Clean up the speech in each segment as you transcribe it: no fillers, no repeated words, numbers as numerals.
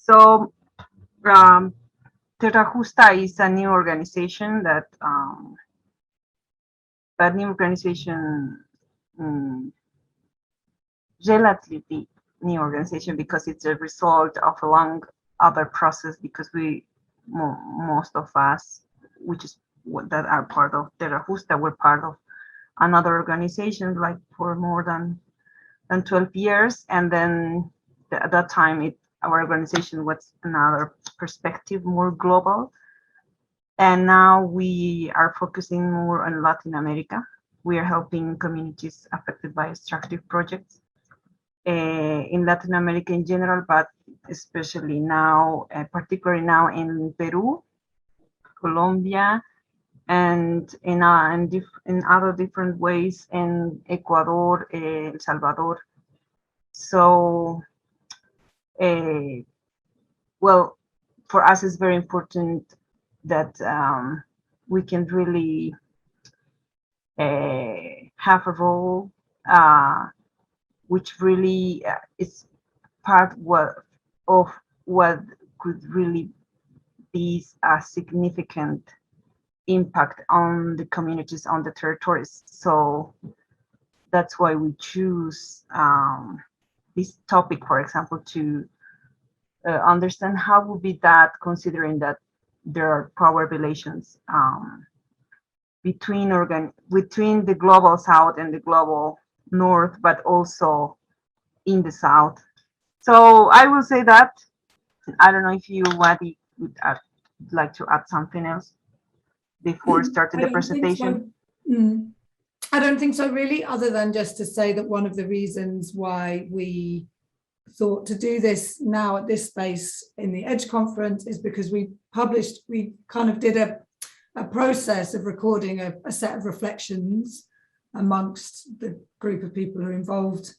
So TerraJusta is a new organization that new organization, um, relatively new organization, because it's a result of a long other process, because most of us, which is that are part of TerraJusta, we're part of another organization like for more than 12 years. And then at that time, our organization was another perspective, more global. And now we are focusing more on Latin America. We are helping communities affected by extractive projects in Latin America in general, but especially now, particularly now in Peru, Colombia, and in other different ways in Ecuador, El Salvador. So, well, for us, it's very important that we can really have a role which really is part of what could really be a significant impact on the communities on the territories. So that's why we choose this topic, for example, to understand how would be that, considering that there are power relations between the global south and the global north, but also in the south. So I will say that. I don't know if you, Wadi, would like to add something else before starting the presentation. I don't think so, really, other than just to say that one of the reasons why we thought to do this now at this space in the EDGE conference is because we kind of did a process of recording a set of reflections amongst the group of people who are involved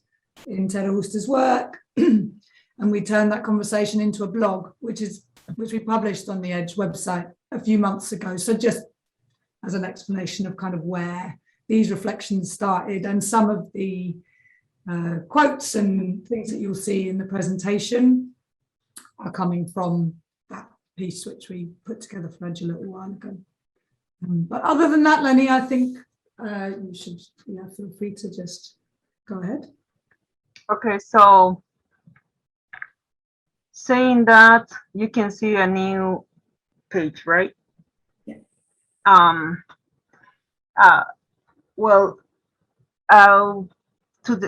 in TerraJusta's work. And we turned that conversation into a blog, which we published on the EDGE website a few months ago. So just as an explanation of kind of where these reflections started, and some of the quotes and things that you'll see in the presentation are coming from that piece which we put together for EDGE a little while ago. But other than that, Leny, I think you should feel free to just go ahead. Okay, so saying that, you can see a new page, right? Yeah. Well,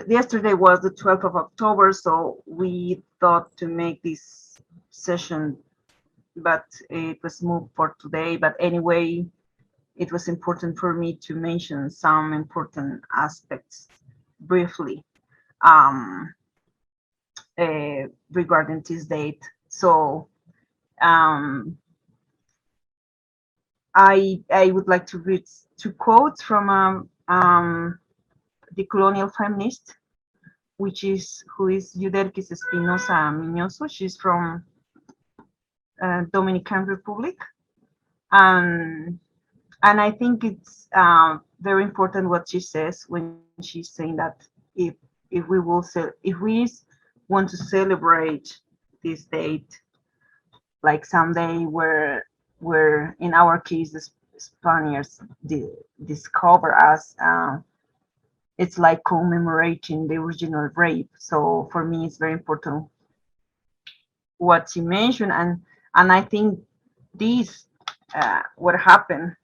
yesterday was the 12th of October, so we thought to make this session, but it was moved for today. But anyway, it was important for me to mention some important aspects briefly regarding this date. So I would like to read two quotes from the colonial feminist, who is Yudelkis Espinosa Miñoso. She's from Dominican Republic, and I think it's very important what she says when she's saying that if we want to celebrate this date, like someday where in our case the Spaniards discover us, it's like commemorating the original rape. So for me, it's very important what she mentioned, and I think this what happened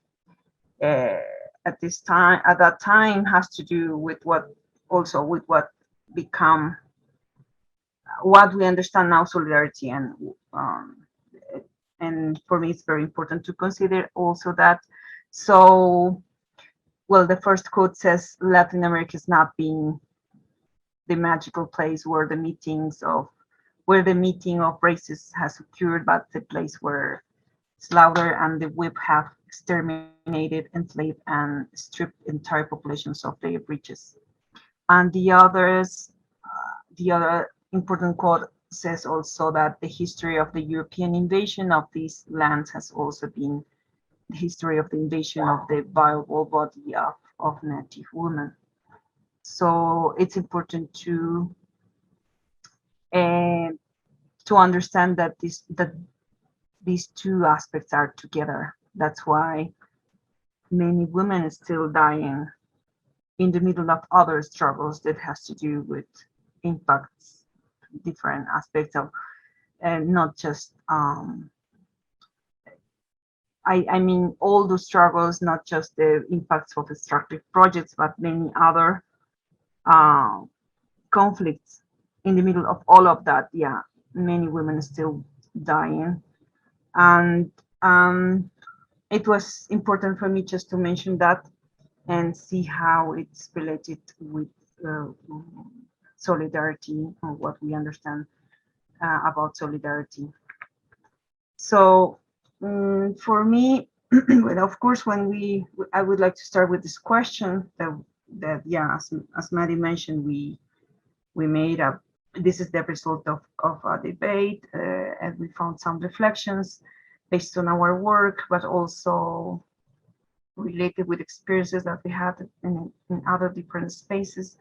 at that time has to do with what become what we understand now, solidarity. And for me, it's very important to consider also that. So, well, the first quote says, Latin America is not being the magical place where the meeting of races has occurred, but the place where slaughter and the whip have exterminated, enslaved, and stripped entire populations of their riches. And the other important quote says also that the history of the European invasion of these lands has also been the history of the invasion of the viable body of Native women. So it's important to to understand that these two aspects are together. That's why many women are still dying in the middle of other struggles that has to do with impacts, different aspects of, and not just I mean all those struggles, not just the impacts of extractive projects, but many other uh, conflicts in the middle of all of that. Yeah, many women are still dying, and it was important for me just to mention that and see how it's related with uh, solidarity or what we understand about solidarity. So for me, well, of course, I would like to start with this question that yeah, as Maddie mentioned, we made a, this is the result of a debate, and we found some reflections based on our work, but also related with experiences that we had in other different spaces.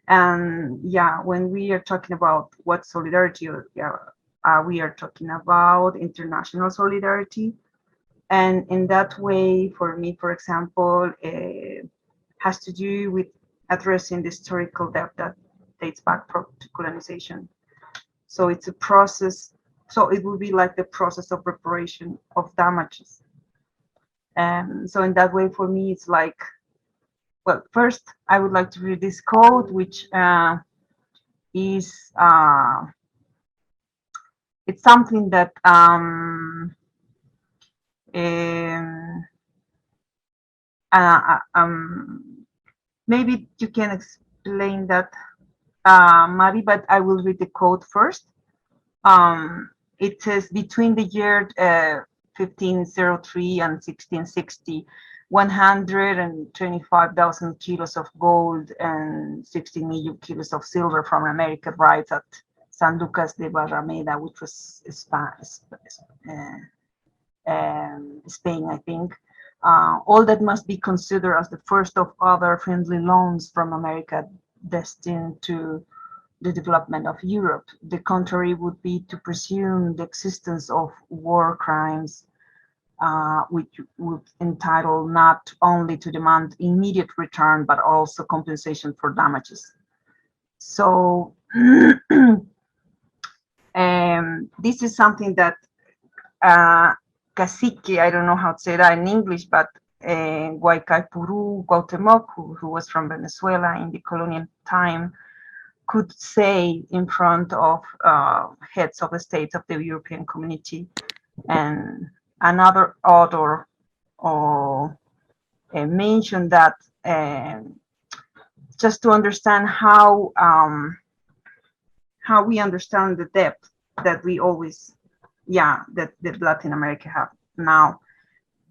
And yeah, when we are talking about what solidarity, yeah, we are talking about international solidarity. And in that way, for me, for example, has to do with addressing the historical debt that dates back to colonization. So it's a process. So it will be like the process of reparation of damages. And so in that way, for me, it's like, well, first, I would like to read this quote, which is it's something that maybe you can explain that, Mari, but I will read the quote first. It says between the year 1503 and 1660, 125,000 kilos of gold and 16 million kilos of silver from America arrived at San Lucas de Barrameda, which was Spain, I think. All that must be considered as the first of other friendly loans from America destined to the development of Europe. The contrary would be to presume the existence of war crimes, which would entitle not only to demand immediate return, but also compensation for damages. So this is something that Cacique, I don't know how to say that in English, but Guaycaipuru Cuauhtemoc, who was from Venezuela in the colonial time, could say in front of heads of the states of the European community. And another author mentioned that just to understand how we understand the depth that we always, that Latin America have now.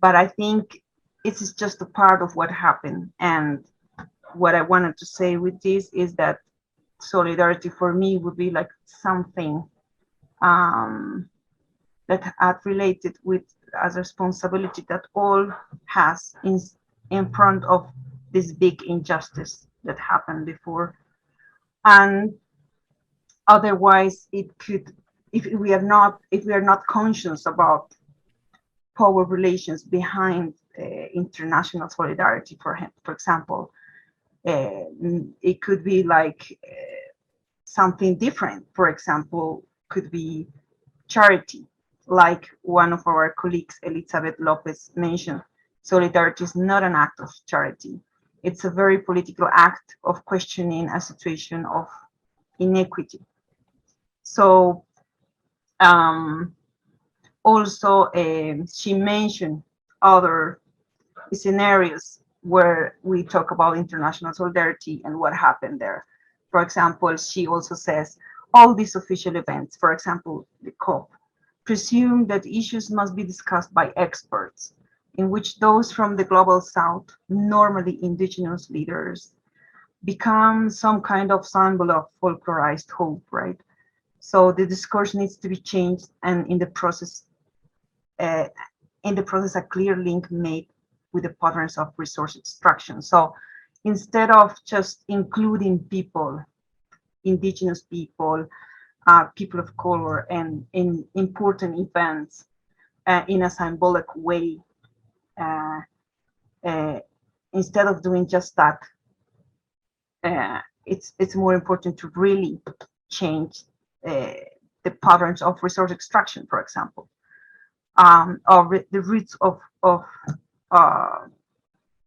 But I think it's just a part of what happened. And what I wanted to say with this is that solidarity for me would be like something that are related with as responsibility that all has in front of this big injustice that happened before. And otherwise it could, if we are not conscious about power relations behind international solidarity, for example, it could be like something different. For example, could be charity, like one of our colleagues, Elizabeth Lopez, mentioned. Solidarity is not an act of charity. It's a very political act of questioning a situation of inequity. So also she mentioned other scenarios where we talk about international solidarity and what happened there. For example, she also says all these official events, for example, the COP, presume that issues must be discussed by experts, in which those from the global south, normally indigenous leaders, become some kind of symbol of folklorized hope, right? So the discourse needs to be changed, and in the process, a clear link made with the patterns of resource extraction. So instead of just including people, indigenous people, people of color and in important events in a symbolic way. Uh, Instead of doing just that, it's more important to really change the patterns of resource extraction, for example, or the roots of uh,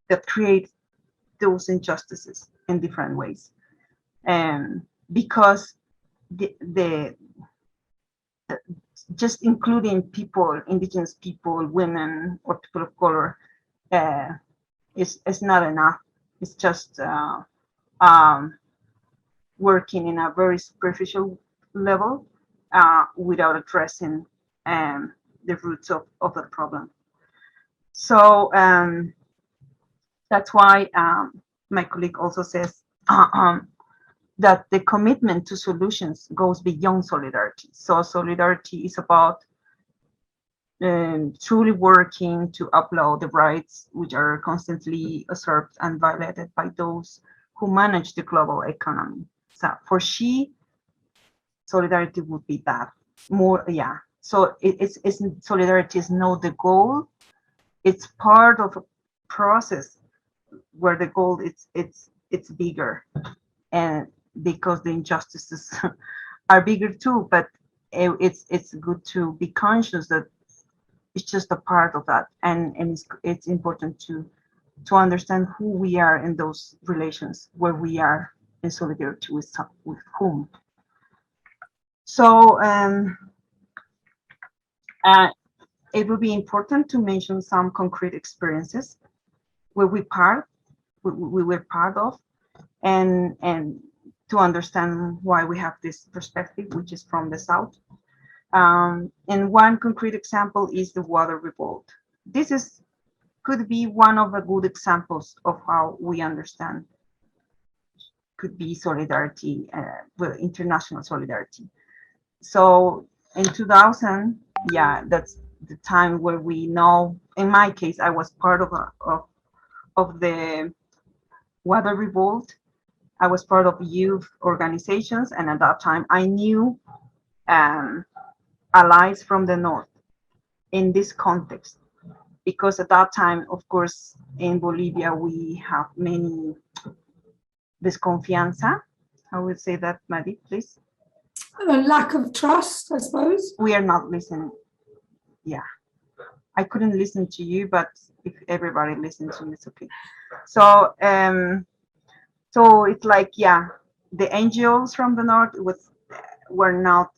that create those injustices in different ways. Because the just including people, indigenous people, women, or people of color, uh, is not enough. It's just working in a very superficial level without addressing the roots of the problem. So that's why my colleague also says that the commitment to solutions goes beyond solidarity. So solidarity is about truly working to uphold the rights which are constantly usurped and violated by those who manage the global economy. So for she, solidarity would be that more, yeah. So it's solidarity is not the goal. It's part of a process where the goal it's bigger, and because the injustices are bigger too. But it's good to be conscious that it's just a part of that, and it's important to understand who we are in those relations, where we are in solidarity with whom. So it would be important to mention some concrete experiences where we were part of, and to understand why we have this perspective, which is from the South. And one concrete example is the Water Revolt. This could be one of the good examples of how we understand could be solidarity, well, international solidarity. So in 2000, yeah, that's the time where we know. In my case, I was part of the Water Revolt. I was part of youth organizations, and at that time, I knew um, allies from the north in this context, because at that time, of course, in Bolivia, we have many desconfianza. I would say that, Maddie, please. A lack of trust, I suppose. We are not listening. Yeah, I couldn't listen to you, but if everybody listens to you, it's okay. So, so it's like, yeah, the NGOs from the north were not.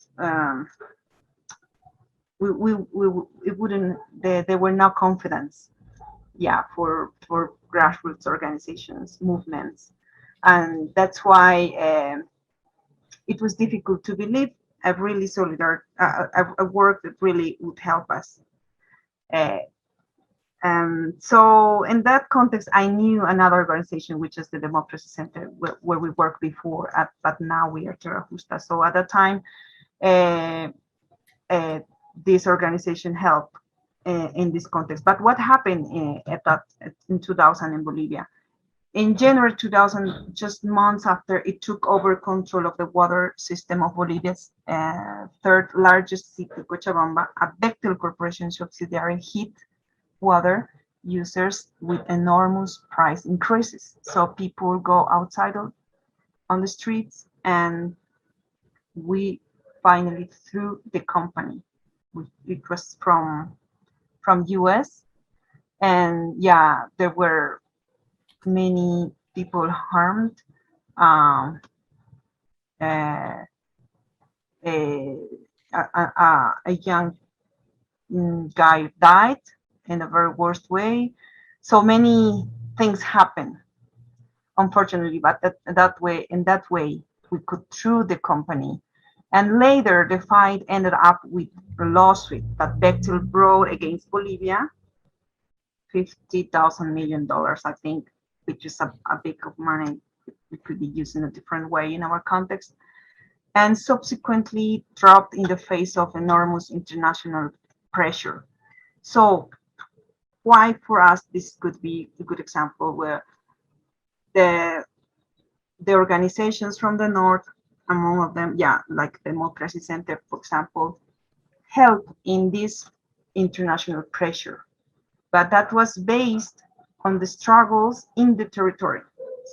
It wouldn't. There were no confidence. Yeah, for grassroots organizations, movements, and that's why it was difficult to believe a really a work that really would help us. Uh, so in that context, I knew another organization, which is the Democracy Center, where we worked before, but now we are TerraJusta. So at that time, uh, this organization helped in this context. But what happened in 2000 in Bolivia? In January 2000, just months after it took over control of the water system of Bolivia's third largest city, Cochabamba, a Bechtel Corporation subsidiary hit water users with enormous price increases. So people go outside on the streets, and we finally threw the company. It was from US, and yeah, there were many people harmed. Um, uh, a, a young guy died in a very worst way. So many things happen, unfortunately. But in that way, we could through the company. And later, the fight ended up with a lawsuit that Bechtel brought against Bolivia, $50,000 million, I think, which is a big of money. It could be used in a different way in our context, and subsequently dropped in the face of enormous international pressure. So why for us this could be a good example where the organizations from the north among of them, yeah, like Democracy Center, for example, help in this international pressure, but that was based on the struggles in the territory.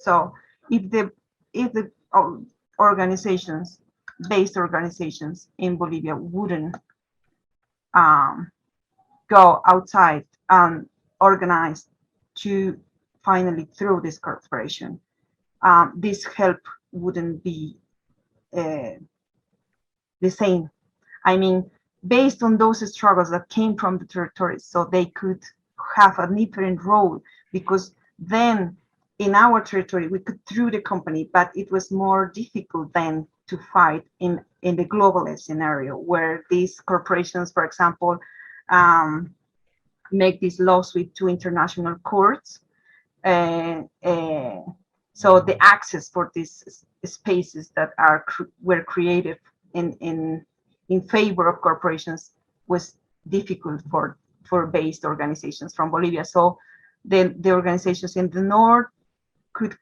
So if the organizations, based organizations in Bolivia wouldn't go outside and organize to finally through this corporation, this help wouldn't be the same. I mean, based on those struggles that came from the territories, so they could have a different role, because then in our territory we could through the company, but it was more difficult then to fight in the global scenario where these corporations, for example, make this lawsuit to international courts. So the access for these spaces that were created in favor of corporations was difficult for based organizations from Bolivia. So the organizations in the north could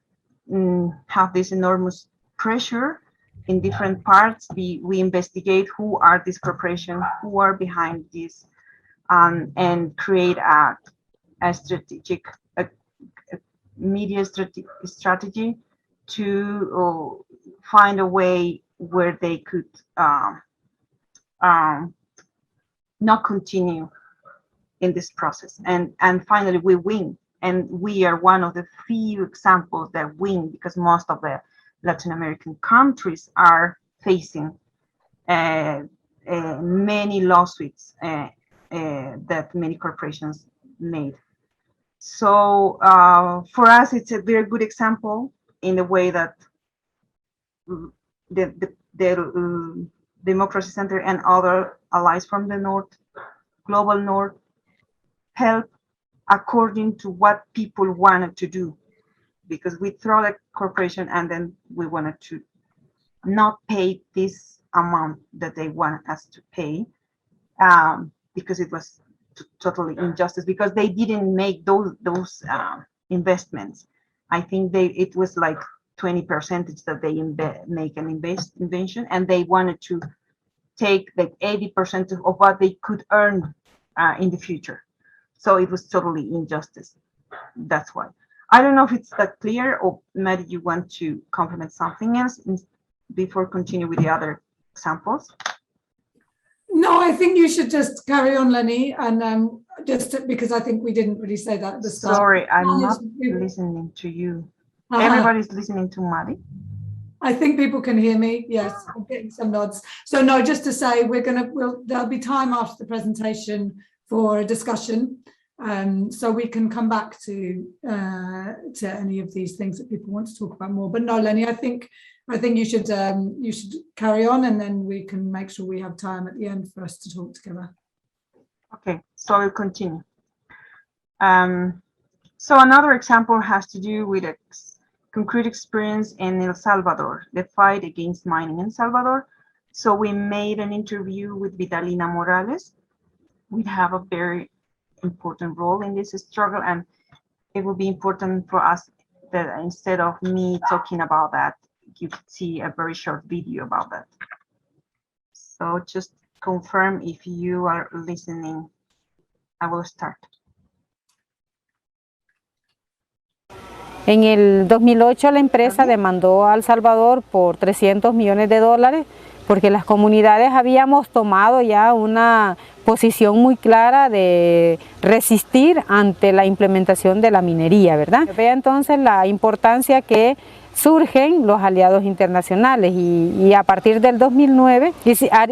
have this enormous pressure in different parts. We investigate who are these corporations, who are behind this, and create a strategic media strategy to find a way where they could not continue in this process. And finally, we win. And we are one of the few examples that win, because most of the Latin American countries are facing many lawsuits that many corporations made. So for us, it's a very good example in the way that the Democracy Center and other allies from the North, global North, help according to what people wanted to do. Because we throw the corporation and then we wanted to not pay this amount that they wanted us to pay, because it was totally injustice, because they didn't make those investments. I think it was like 20% that they make an invention, and they wanted to take like 80% of what they could earn in the future. So it was totally injustice. That's why. I don't know if it's that clear, or Maddie, you want to complement something else before continue with the other examples? No, I think you should just carry on, Leny, and because I think we didn't really say that at the start. Sorry, I'm not listening to you. Everybody's listening to Maddie. I think people can hear me. Yes, I'm getting some nods. So no, just to say, there'll be time after the presentation for a discussion, so we can come back to any of these things that people want to talk about more. But no, Leny, I think you should carry on, and then we can make sure we have time at the end for us to talk together. Okay, so I'll continue. So another example has to do with a concrete experience in El Salvador, the fight against mining in Salvador. So we made an interview with Vitalina Morales. We have a very important role in this struggle, and it will be important for us that instead of me talking about that, you could see a very short video about that. So just confirm if you are listening. I will start. En el 2008 la empresa demandó a El Salvador por $300 millones porque las comunidades habíamos tomado ya una posición muy clara de resistir ante la implementación de la minería, ¿verdad? Vea entonces la importancia que surgen los aliados internacionales y a partir del 2009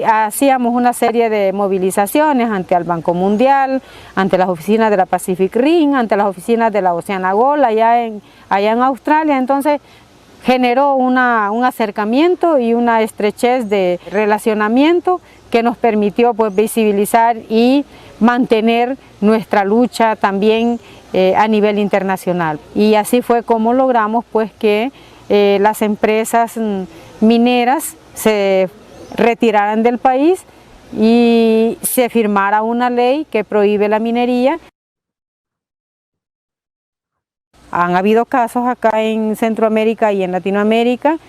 hacíamos una serie de movilizaciones ante el Banco Mundial, ante las oficinas de la Pacific Rim, ante las oficinas de la Oceana Gold allá en Australia. Entonces generó un acercamiento y una estrechez de relacionamiento que nos permitió pues visibilizar y mantener nuestra lucha también a nivel internacional. Y así fue como logramos pues que las empresas mineras se retiraran del país y se firmara una ley que prohíbe la minería. Han habido casos acá en Centroamérica y en Latinoamérica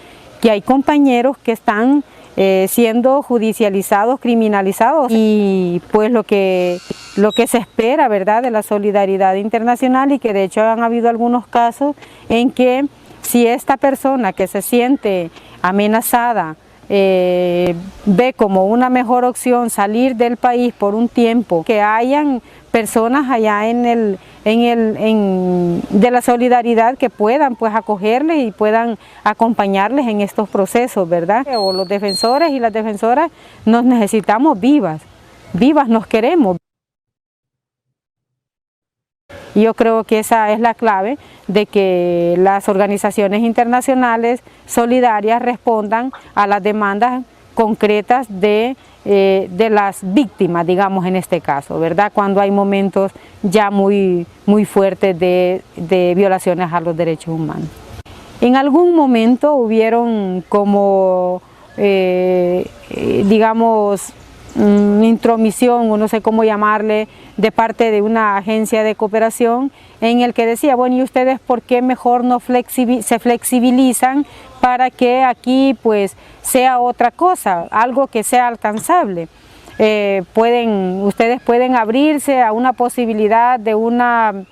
que hay compañeros que están siendo judicializados, criminalizados, y pues lo que se espera, ¿verdad?, de la solidaridad internacional, y que de hecho han habido algunos casos en que si esta persona que se siente amenazada ve como una mejor opción salir del país por un tiempo, que hayan personas allá de la solidaridad que puedan pues acogerles y puedan acompañarles en estos procesos, ¿verdad? O los defensores y las defensoras nos necesitamos vivas nos queremos. Y yo creo que esa es la clave de que las organizaciones internacionales solidarias respondan a las demandas concretas de las víctimas, digamos en este caso, ¿verdad? Cuando hay momentos ya muy fuertes de violaciones a los derechos humanos. En algún momento hubieron como, digamos, intromisión, o no sé cómo llamarle, de parte de una agencia de cooperación, en el que decía, bueno, ¿y ustedes por qué mejor no se flexibilizan para que aquí pues sea otra cosa, algo que sea alcanzable? Ustedes pueden abrirse a una posibilidad de una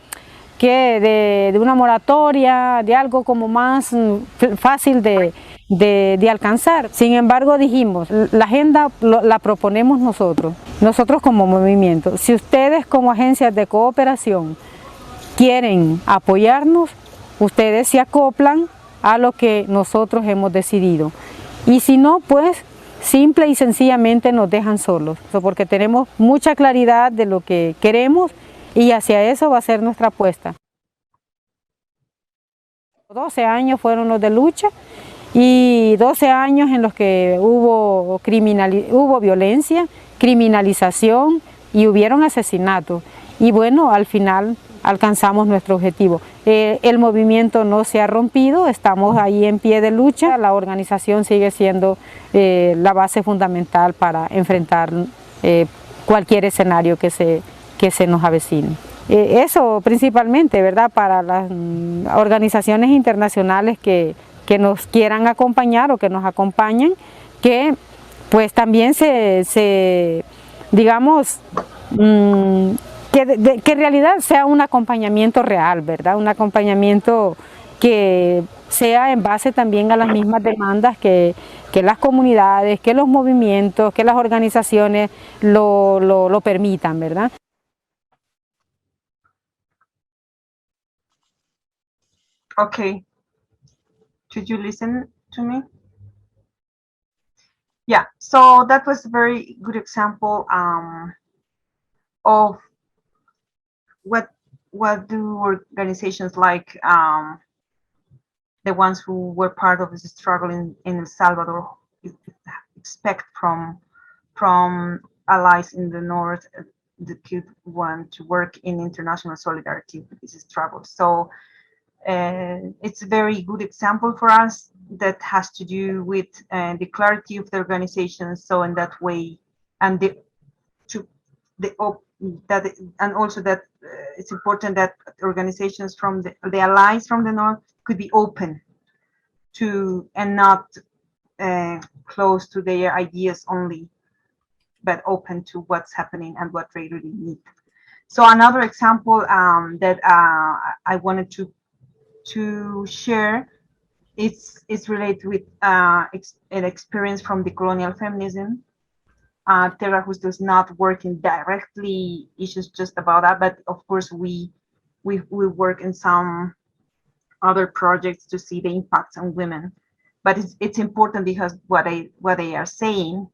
moratoria, de algo como más fácil de alcanzar. Sin embargo, dijimos, la agenda la proponemos nosotros como movimiento. Si ustedes como agencias de cooperación quieren apoyarnos, ustedes se acoplan a lo que nosotros hemos decidido. Y si no, pues simple y sencillamente nos dejan solos, porque tenemos mucha claridad de lo que queremos y hacia eso va a ser nuestra apuesta. 12 años fueron los de lucha y 12 años en los que hubo violencia, criminalización y hubieron asesinatos. Y bueno, al final alcanzamos nuestro objetivo. El movimiento no se ha rompido, estamos ahí en pie de lucha, la organización sigue siendo la base fundamental para enfrentar cualquier escenario que se nos avecine. Eso principalmente, ¿verdad?, para las organizaciones internacionales que nos quieran acompañar o que nos acompañen, que pues también digamos, que en realidad sea un acompañamiento real, ¿verdad?, un acompañamiento que sea en base también a las mismas demandas que las comunidades, que los movimientos, que las organizaciones lo permitan, ¿verdad? Okay. Should you listen to me? Yeah, so that was a very good example of what do organizations like the ones who were part of the struggle in El Salvador expect from allies in the north that could want to work in international solidarity with this struggle. So it's a very good example for us that has to do with the clarity of the organization. So in that way, and also that it's important that organizations from the allies from the north could be open to and not close to their ideas only, but open to what's happening and what they really need. So another example that I wanted to share it's related with an experience from the colonial feminism. TerraJusta is not working directly issues just about that, but of course we work in some other projects to see the impacts on women. But it's important because what they are saying,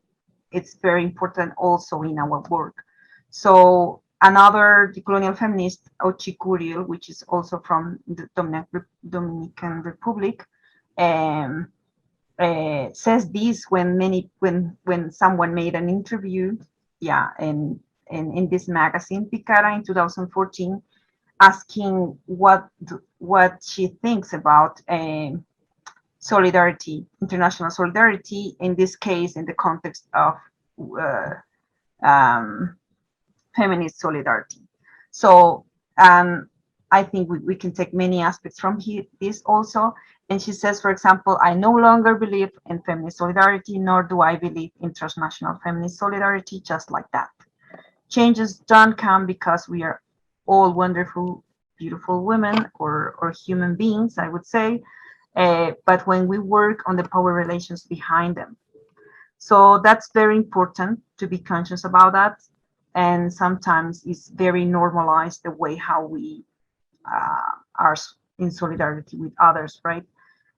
it's very important also in our work. So another decolonial feminist, Ochi Curiel, which is also from the Dominican Republic, says this when someone made an interview, in this magazine Picara in 2014, asking what she thinks about solidarity, international solidarity, in this case in the context of feminist solidarity. So I think we can take many aspects from this also, And she says, for example, I no longer believe in feminist solidarity, nor do I believe in transnational feminist solidarity, just like that. Changes don't come because we are all wonderful, beautiful women or human beings, I would say, but when we work on the power relations behind them. So that's very important to be conscious about that. And sometimes it's very normalized the way how we are in solidarity with others, right?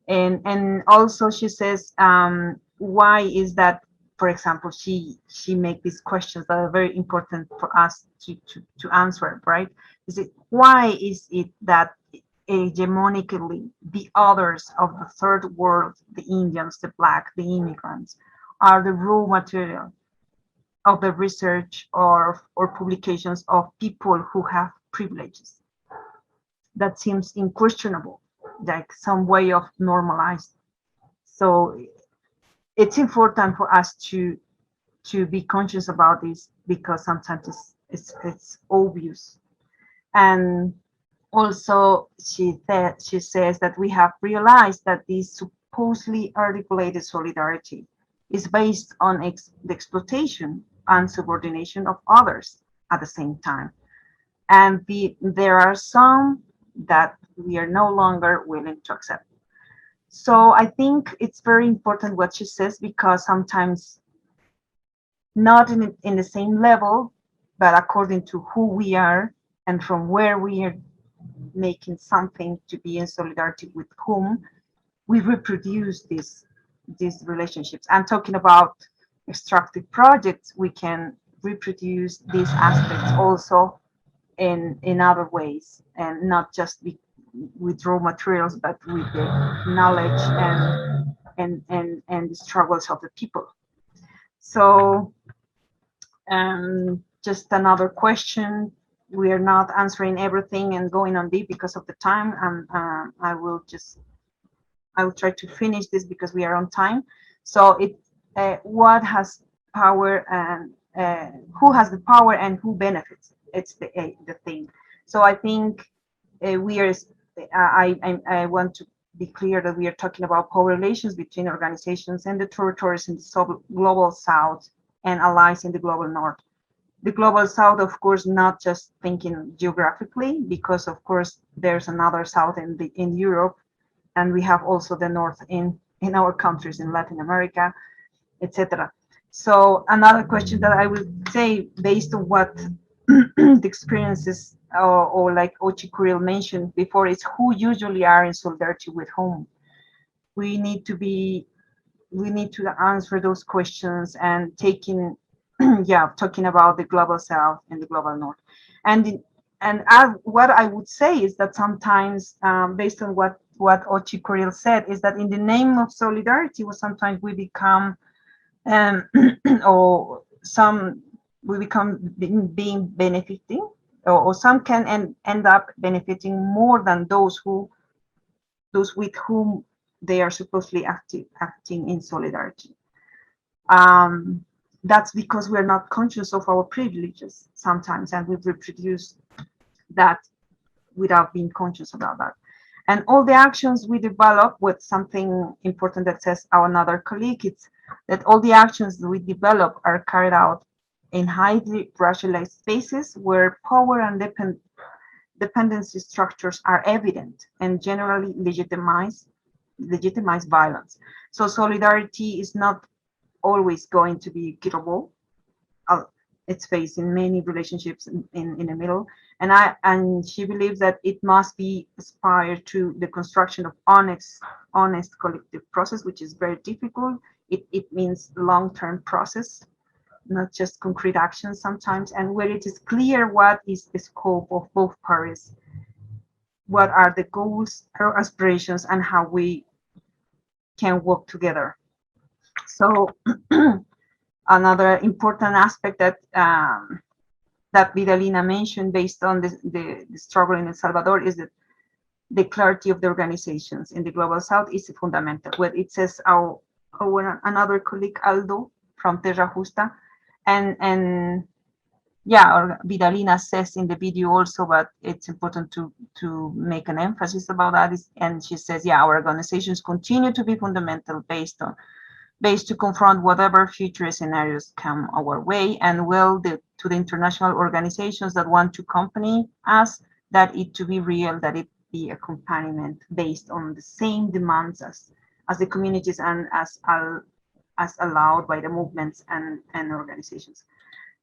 And also she says, why is that? For example, she make these questions that are very important for us to answer, right? Is it why is it that hegemonically the others of the third world, the Indians, the Black, the immigrants, are the raw material of the research or publications of people who have privileges? That seems unquestionable, like some way of normalized. So it's important for us to be conscious about this, because sometimes it's obvious. And also she says that we have realized that this supposedly articulated solidarity is based on the exploitation and subordination of others at the same time. And there are some that we are no longer willing to accept. So I think it's very important what she says, because sometimes not in the same level, but according to who we are and from where we are making something to be in solidarity with whom, we reproduce these relationships. I'm talking about extractive projects. We can reproduce these aspects also in other ways, and not just with raw materials, but with the knowledge and the struggles of the people. So just another question. We are not answering everything and going on deep because of the time. I will try to finish this because we are on time. So what has power, and who has the power and who benefits? It's the thing. So I think we are. I want to be clear that we are talking about power relations between organizations and the territories in the global south and allies in the global north. The global south, of course, not just thinking geographically, because of course there's another south in Europe, and we have also the north in our countries in Latin America, etc. So another question that I would say, based on what the experiences or like Ochi Kuril mentioned before, is who usually are in solidarity with whom. We need to answer those questions and talking about the global south and the global north. And what I would say is that sometimes, based on what Ochi Kuril said, is that in the name of solidarity, sometimes we become being benefiting, or some can end up benefiting more than those with whom they are supposedly acting in solidarity. That's because we're not conscious of our privileges sometimes, and we reproduce that without being conscious about that. And all the actions we develop, with something important that says another colleague, it's that all the actions that we develop are carried out in highly racialized spaces where power and dependency structures are evident and generally legitimize violence. So solidarity is not always going to be equitable. It's faced in many relationships in the middle, and she believes that it must be aspired to the construction of honest collective process, which is very difficult. It means long-term process, not just concrete actions sometimes, and where it is clear what is the scope of both parties, what are the goals or aspirations, and how we can work together. So another important aspect that Vidalina mentioned, based on the struggle in El Salvador, is that the clarity of the organizations in the global south is fundamental. What it says another colleague, Aldo from TerraJusta, and yeah, or Vidalina says in the video also, but it's important to make an emphasis about that. And she says, yeah, our organizations continue to be fundamental based to confront whatever future scenarios come our way, and to the international organizations that want to accompany us, that it to be real, that it be accompaniment based on the same demands as the communities and as allowed by the movements and organizations.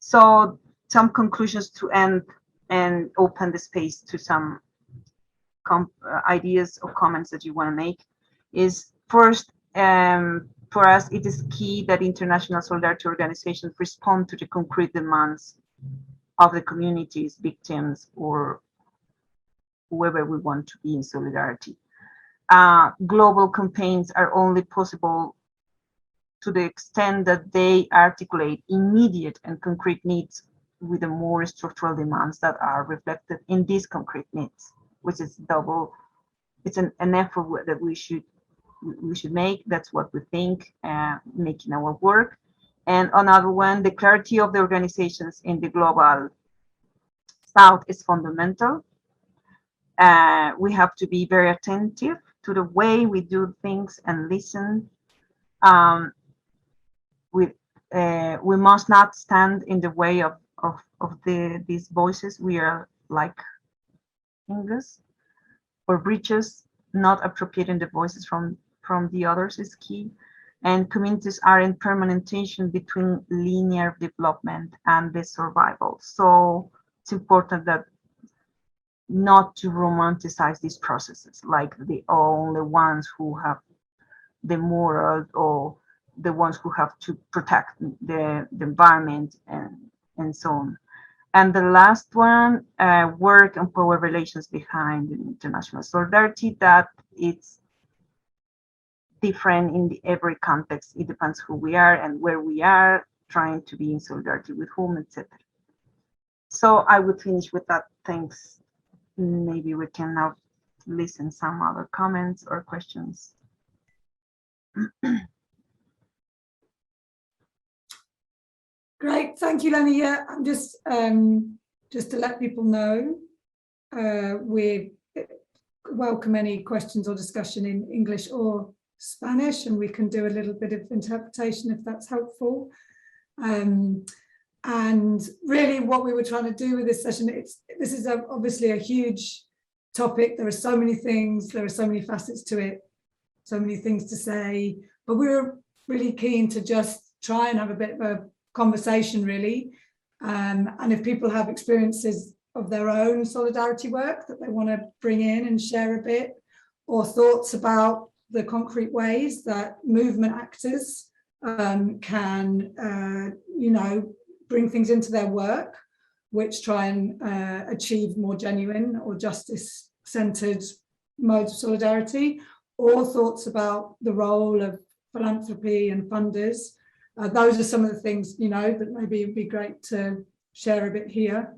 So some conclusions to end and open the space to some ideas or comments that you want to make is first, for us, it is key that international solidarity organizations respond to the concrete demands of the communities, victims, or whoever we want to be in solidarity. Global campaigns are only possible to the extent that they articulate immediate and concrete needs with the more structural demands that are reflected in these concrete needs, which is double. It's an effort that we should make. That's what we think, making our work. And another one, the clarity of the organizations in the global South is fundamental. We have to be very attentive to the way we do things and listen. We must not stand in the way of these voices. We are like fingers or bridges, not appropriating the voices from the others is key. And communities are in permanent tension between linear development and the survival. So it's important that not to romanticize these processes like the only ones who have the moral or the ones who have to protect the environment and so on. And the last one, work and power relations behind international solidarity, that it's different in every context. It depends who we are and where we are, trying to be in solidarity with whom, etc. So I would finish with that. Thanks. Maybe we can now listen some other comments or questions. Great, thank you, Leny. Yeah, I'm just to let people know, we welcome any questions or discussion in English or Spanish, and we can do a little bit of interpretation if that's helpful. And really what we were trying to do with this session, this is obviously a huge topic. There are so many things, there are so many facets to it, so many things to say, but we were really keen to just try and have a bit of a conversation, really. And if people have experiences of their own solidarity work that they want to bring in and share a bit, or thoughts about the concrete ways that movement actors can, bring things into their work, which try and achieve more genuine or justice-centered modes of solidarity, or thoughts about the role of philanthropy and funders. Those are some of the things, that maybe it'd be great to share a bit here.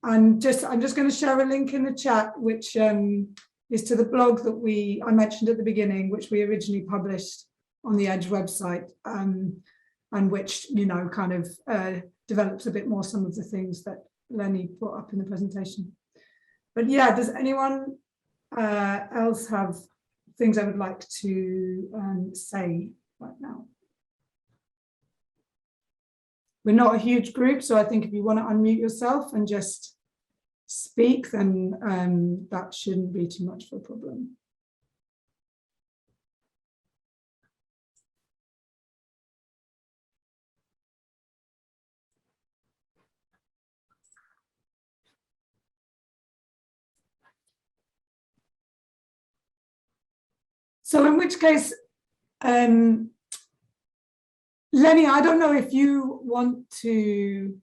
And I'm just going to share a link in the chat, which is to the blog that I mentioned at the beginning, which we originally published on the Edge website, and which, kind of develops a bit more some of the things that Leny brought up in the presentation. But yeah, does anyone else have things I would like to say right now? We're not a huge group, so I think if you want to unmute yourself and just speak, then that shouldn't be too much of a problem. So in which case, Leny, I don't know if you want to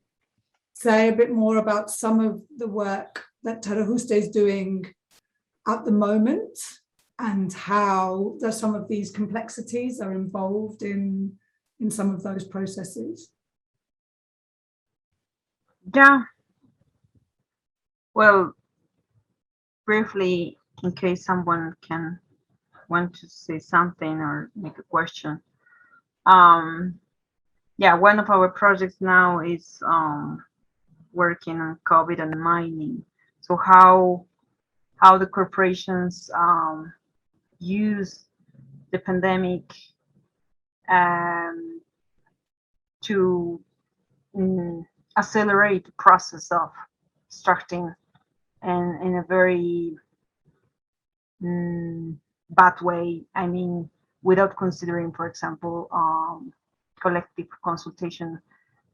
say a bit more about some of the work that TerraJusta is doing at the moment and how some of these complexities are involved in some of those processes. Yeah. Well, briefly, in case someone can want to say something or make a question. Yeah, one of our projects now is working on COVID and mining. So how the corporations use the pandemic to accelerate the process of extracting, and in a very bad way. I mean, without considering, for example, collective consultation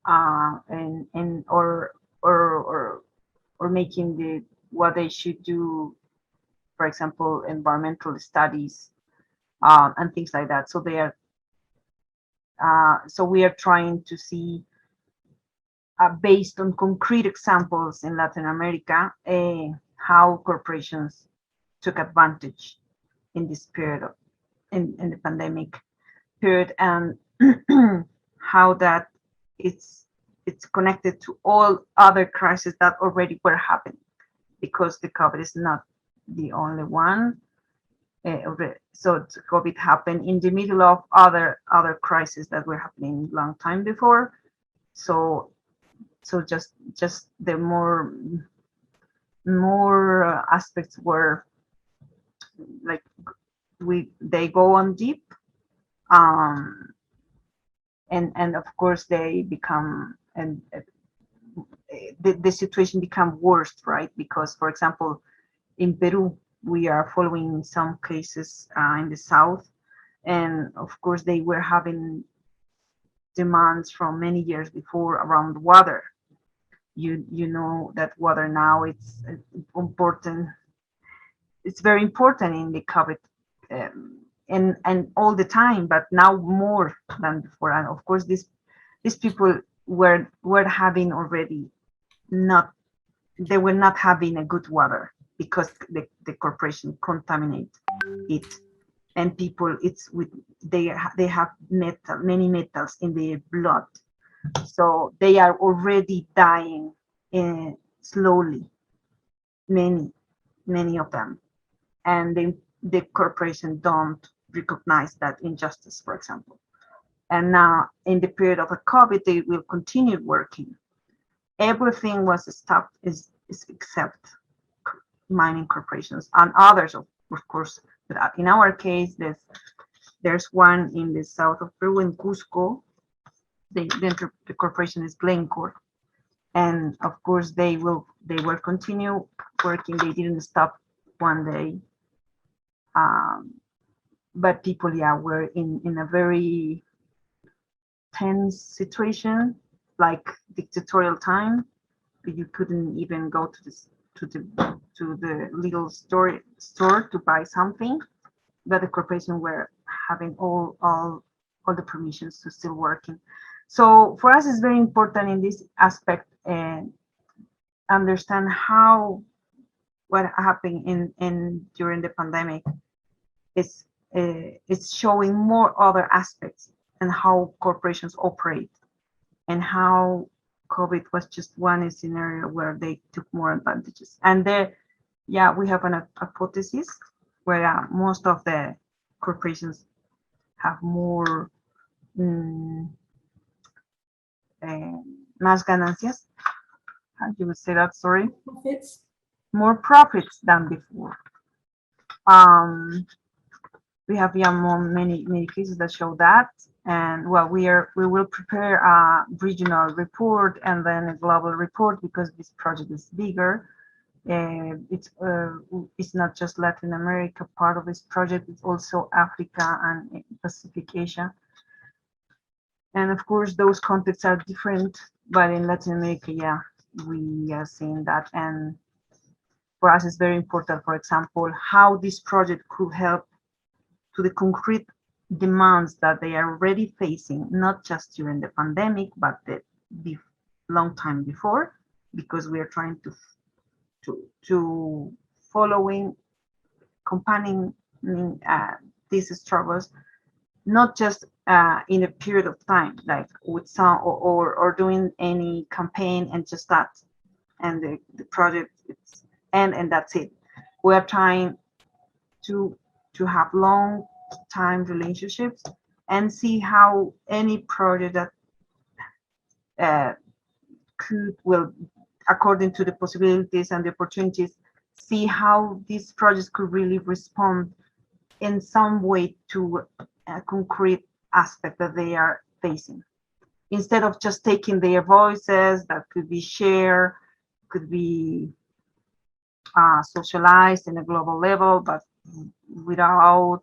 and or making the what they should do, for example, environmental studies and things like that. So they are so we are trying to see based on concrete examples in Latin America how corporations took advantage in this period of, in the pandemic period, and how that it's connected to all other crises that already were happening, because the COVID is not the only one. So COVID happened in the middle of other crises that were happening long time before. So just the more aspects were like they go on deep, and of course they become, and the situation become worse, right? Because, for example, in Peru we are following some cases in the south, and of course they were having demands from many years before around water. You know that water now it's important. It's very important in the COVID, and all the time, but now more than before. And of course, these people were having already they were not having a good water, because the corporation contaminate it, and people they have many metals in their blood, so they are already dying slowly, many of them, and the corporation don't recognize that injustice, for example. And now in the period of a COVID, they will continue working. Everything was stopped is except mining corporations and others, of course. But in our case, there's one in the south of Peru, in Cusco. The corporation is Glencore, and of course they will continue working. They didn't stop one day, but people, were in a very tense situation, like dictatorial time. You couldn't even go to the little store to buy something, but the corporation were having all the permissions to still working. So for us, it's very important in this aspect and understand how what happened in during the pandemic is it's showing more other aspects and how corporations operate, and how COVID was just one scenario where they took more advantages. And there, we have an hypothesis where most of the corporations have more más ganancias. How you would say that? Sorry. Profits. More profits than before. We have many cases that show that, and well, we will prepare a regional report and then a global report, because this project is bigger. It's not just Latin America part of this project, it's also Africa and Pacific Asia. And of course, those contexts are different, but in Latin America, we are seeing that. And for us, it's very important, for example, how this project could help to the concrete demands that they are already facing, not just during the pandemic, but the long time before, because we are trying to following, accompanying these struggles, not just in a period of time, like with some or doing any campaign and just that, and the project it's and that's it. We are trying to have long time relationships and see how any project that will according to the possibilities and the opportunities, see how these projects could really respond in some way to a concrete aspect that they are facing. Instead of just taking their voices that could be shared, could be socialized in a global level, but without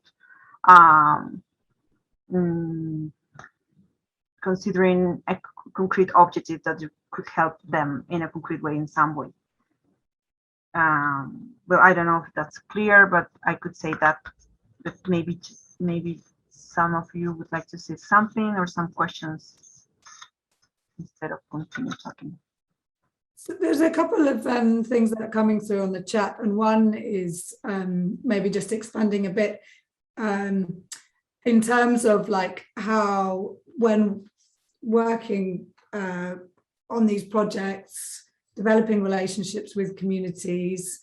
considering a concrete objective that you could help them in a concrete way in some way. Well, I don't know if that's clear, but I could say that maybe some of you would like to say something or some questions instead of continue talking. So there's a couple of things that are coming through on the chat, and one is maybe just expanding a bit in terms of like how, when working on these projects, developing relationships with communities,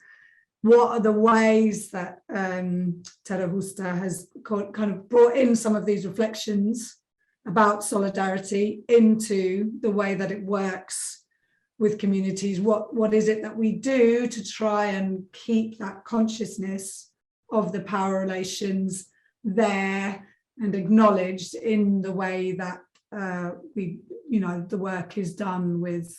what are the ways that TerraJusta has kind of brought in some of these reflections about solidarity into the way that it works with communities? What is it that we do to try and keep that consciousness of the power relations there and acknowledged in the way that we, you know, the work is done with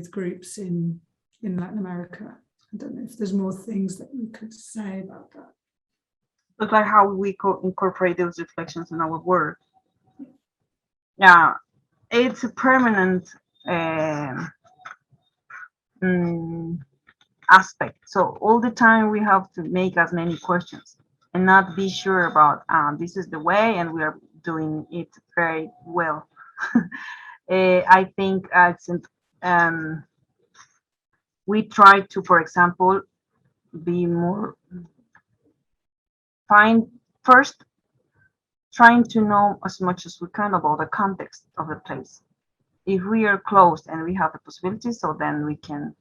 groups in Latin America? I don't know if there's more things that you could say about that. But like how we incorporate those reflections in our work. Yeah, it's a permanent aspect. So all the time we have to make as many questions and not be sure about this is the way and we are doing it very well. I think we try to, for example, be more first trying to know as much as we can about the context of the place. If we are close and we have the possibility, so then we can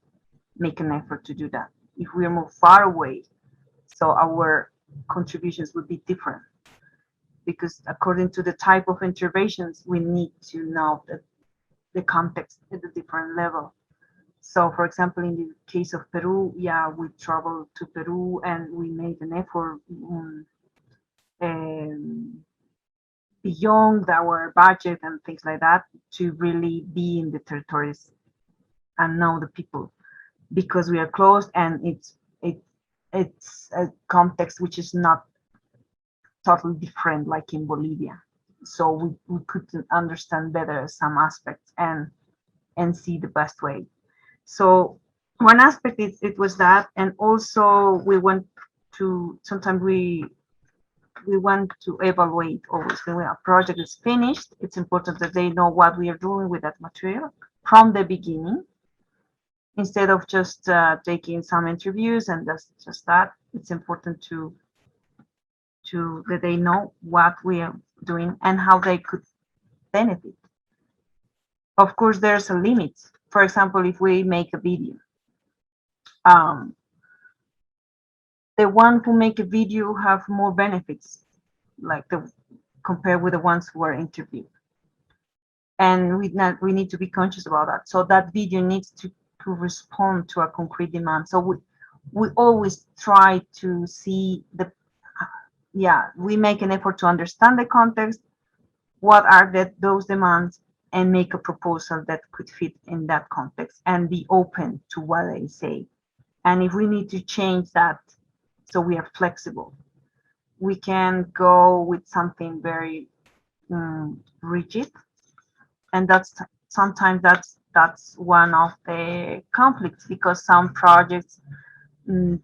make an effort to do that. If we are more far away, so our contributions would be different, because according to the type of interventions, we need to know the context at a different level. So, for example, in the case of Peru, yeah, we traveled to Peru and we made an effort beyond our budget and things like that to really be in the territories and know the people, because we are close and it's a context which is not totally different like in Bolivia. So we could understand better some aspects and see the best way. So one aspect it was that, and also we want to, sometimes we want to evaluate always when a project is finished. It's important that they know what we are doing with that material from the beginning, instead of just taking some interviews and just that. It's important to that they know what we are doing and how they could benefit. Of course, there's a limit. For example, if we make a video, the one who make a video have more benefits, like compared with the ones who are interviewed. And we need to be conscious about that. So that video needs to respond to a concrete demand. So we always try to see we make an effort to understand the context, what are those demands, and make a proposal that could fit in that context and be open to what they say. And if we need to change that, so we are flexible, we can go with something very rigid, and that's sometimes that's one of the conflicts, because some projects, the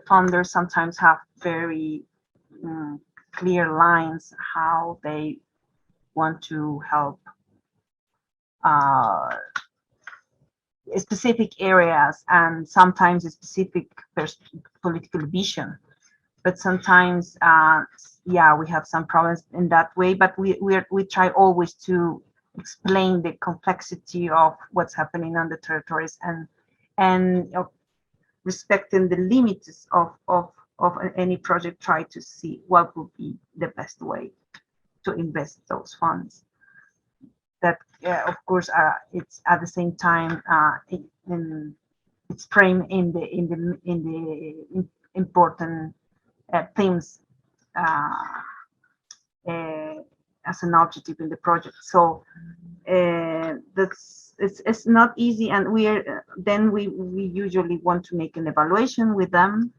funders sometimes have very clear lines how they want to help specific areas, and sometimes a specific political vision. But sometimes, we have some problems in that way. But we try always to explain the complexity of what's happening on the territories, and respecting the limits of any project. Try to see what would be the best way to invest those funds. That of course it's at the same time its frame in the important themes as an objective in the project. So it's not easy, and we usually want to make an evaluation with them,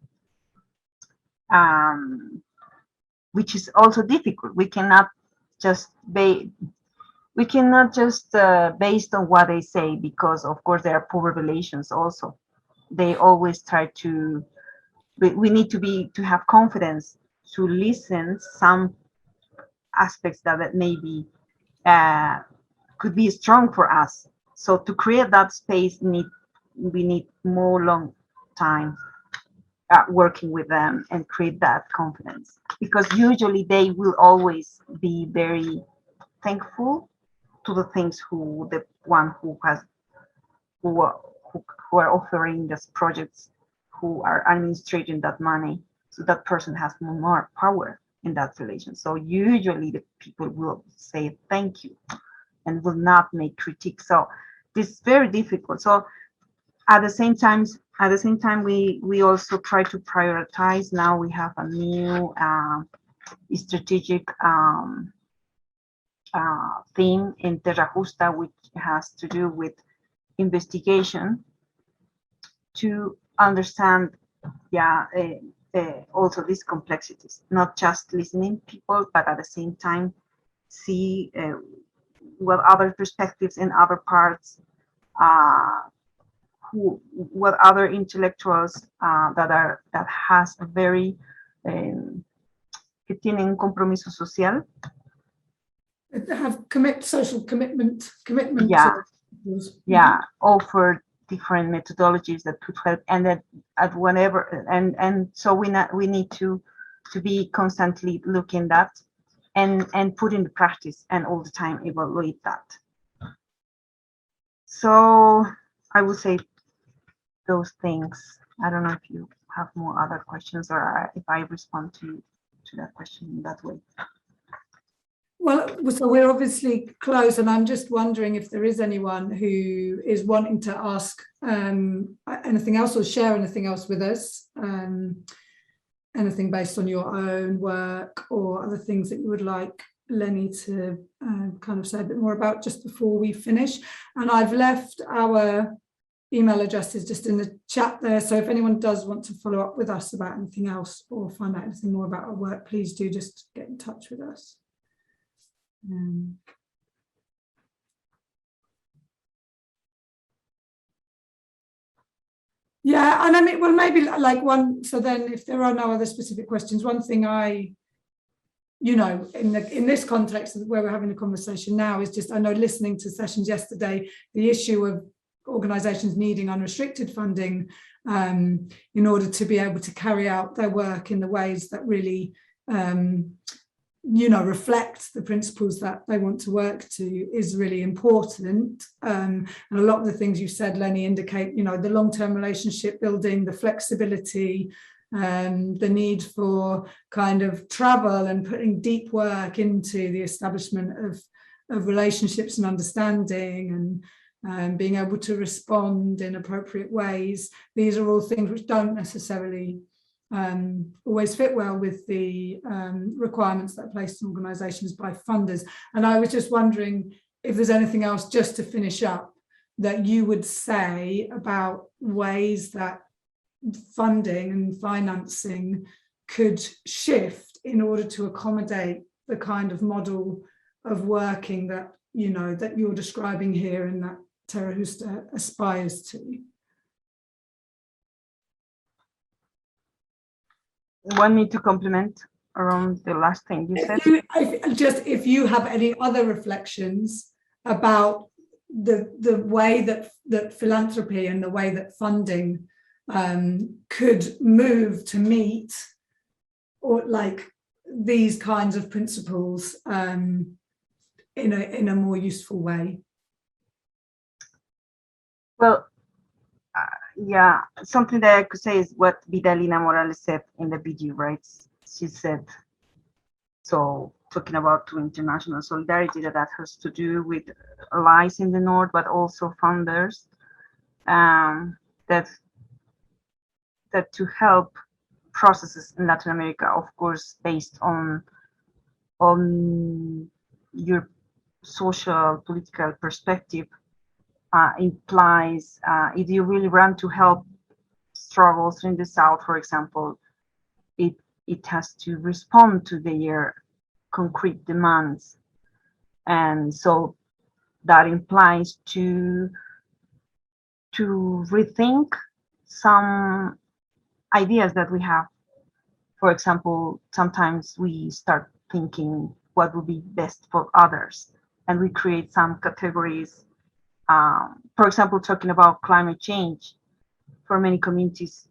which is also difficult. We cannot just based on what they say, because of course there are poor relations also. They always try to, we need to have confidence to listen some aspects that maybe could be strong for us. So to create that space, we need more long time working with them and create that confidence, because usually they will always be very thankful to the things who are offering these projects, who are administrating that money. So that person has more power in that relation. So usually the people will say thank you and will not make critiques. So this is very difficult. So at the same time, we also try to prioritize. Now we have a new strategic theme in TerraJusta, which has to do with investigation, to understand also these complexities, not just listening people, but at the same time see what other perspectives in other parts, what other intellectuals that has a very que tienen un compromiso social. Have social commitment. Offer different methodologies that could help, and that at whatever, and so we need to be constantly looking that and put in the practice, and all the time evaluate that. So I would say those things. I don't know if you have more other questions, or if I respond to that question in that way. Well, so we're obviously close, and I'm just wondering if there is anyone who is wanting to ask anything else or share anything else with us, anything based on your own work or other things that you would like Leny to kind of say a bit more about just before we finish. And I've left our email addresses just in the chat there, so if anyone does want to follow up with us about anything else or find out anything more about our work, please do just get in touch with us. Yeah, and I mean, well, maybe like one, so then if there are no other specific questions, one thing in this context where we're having a conversation now is just, I know listening to sessions yesterday, the issue of organizations needing unrestricted funding in order to be able to carry out their work in the ways that really reflect the principles that they want to work to is really important. And a lot of the things you said, Leny, indicate, the long-term relationship building, the flexibility, the need for kind of travel and putting deep work into the establishment of relationships and understanding, and being able to respond in appropriate ways. These are all things which don't necessarily always fit well with the requirements that are placed on organisations by funders. And I was just wondering if there's anything else, just to finish up, that you would say about ways that funding and financing could shift in order to accommodate the kind of model of working that that you're describing here and that TerraJusta aspires to. Want me to compliment around the last thing you said? If you have any other reflections about the way that philanthropy and the way that funding could move to meet or like these kinds of principles in a more useful way. Well, something that I could say is what Vidalina Morales said in the video, right? She said, so talking about international solidarity, that has to do with allies in the North, but also funders. that to help processes in Latin America, of course, based on your social political perspective, implies if you really want to help struggles in the South, for example, it has to respond to their concrete demands, and so that implies to rethink some ideas that we have. For example, sometimes we start thinking what would be best for others, and we create some categories. For example, talking about climate change, for many communities,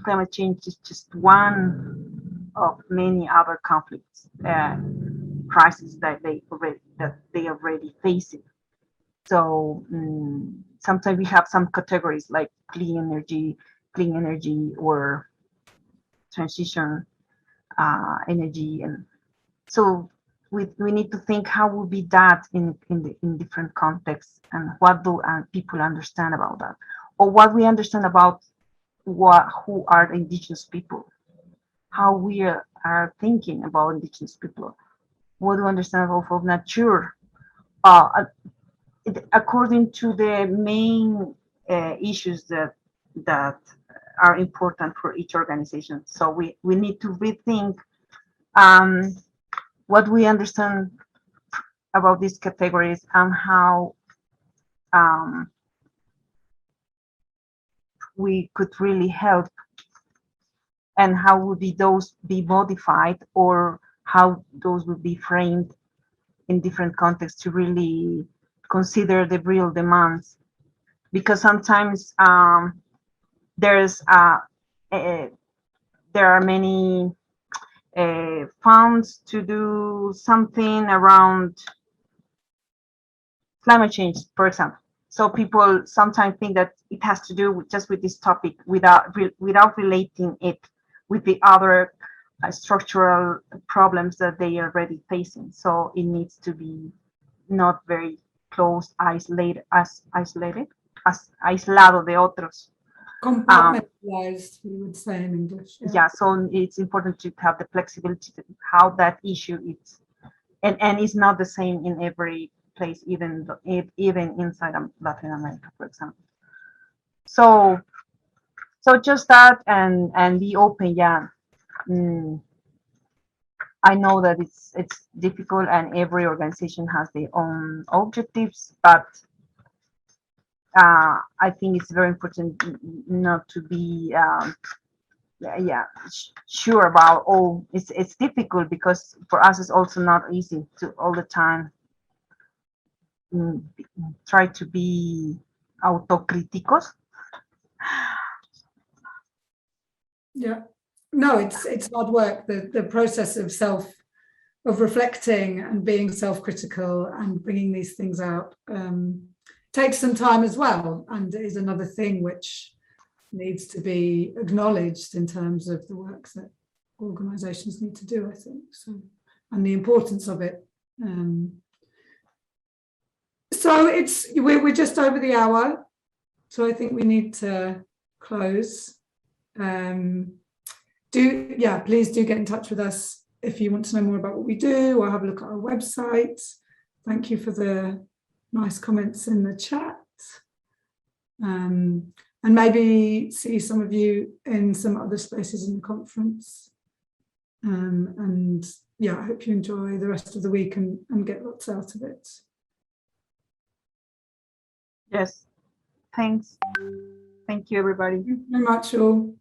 climate change is just one of many other conflicts, crises that they already facing. So sometimes we have some categories like clean energy, or transition energy, and so we need to think how would be that in different contexts, and what do people understand about that, or what we understand about who are the indigenous people, how we are thinking about indigenous people, what do we understand of nature, according to the main issues that are important for each organization. So we need to rethink what we understand about these categories, and how we could really help, and how would those be modified, or how those would be framed in different contexts to really consider the real demands. Because sometimes there are many funds to do something around climate change, for example. So people sometimes think that it has to do just with this topic, without relating it with the other structural problems that they are already facing. So it needs to be not very close, aislado de otros. Compartmentalized, we would say in English. Yeah, so it's important to have the flexibility to how that issue is, and it's not the same in every place, even inside Latin America, for example. So just that, and be open. Yeah, I know that it's difficult, and every organization has their own objectives, but I think it's very important not to be sure about, oh, it's difficult, because for us it's also not easy to all the time try to be autocríticos. Yeah, no, it's hard work. The process of reflecting and being self-critical and bringing these things out takes some time as well, and is another thing which needs to be acknowledged in terms of the work that organizations need to do, I think, so, and the importance of it. So we're just over the hour, so I think we need to close. Please do get in touch with us if you want to know more about what we do, or have a look at our website. Thank you for the nice comments in the chat. And maybe see some of you in some other spaces in the conference. And yeah, I hope you enjoy the rest of the week and get lots out of it. Yes, thanks. Thank you, everybody. Thank you very much, all.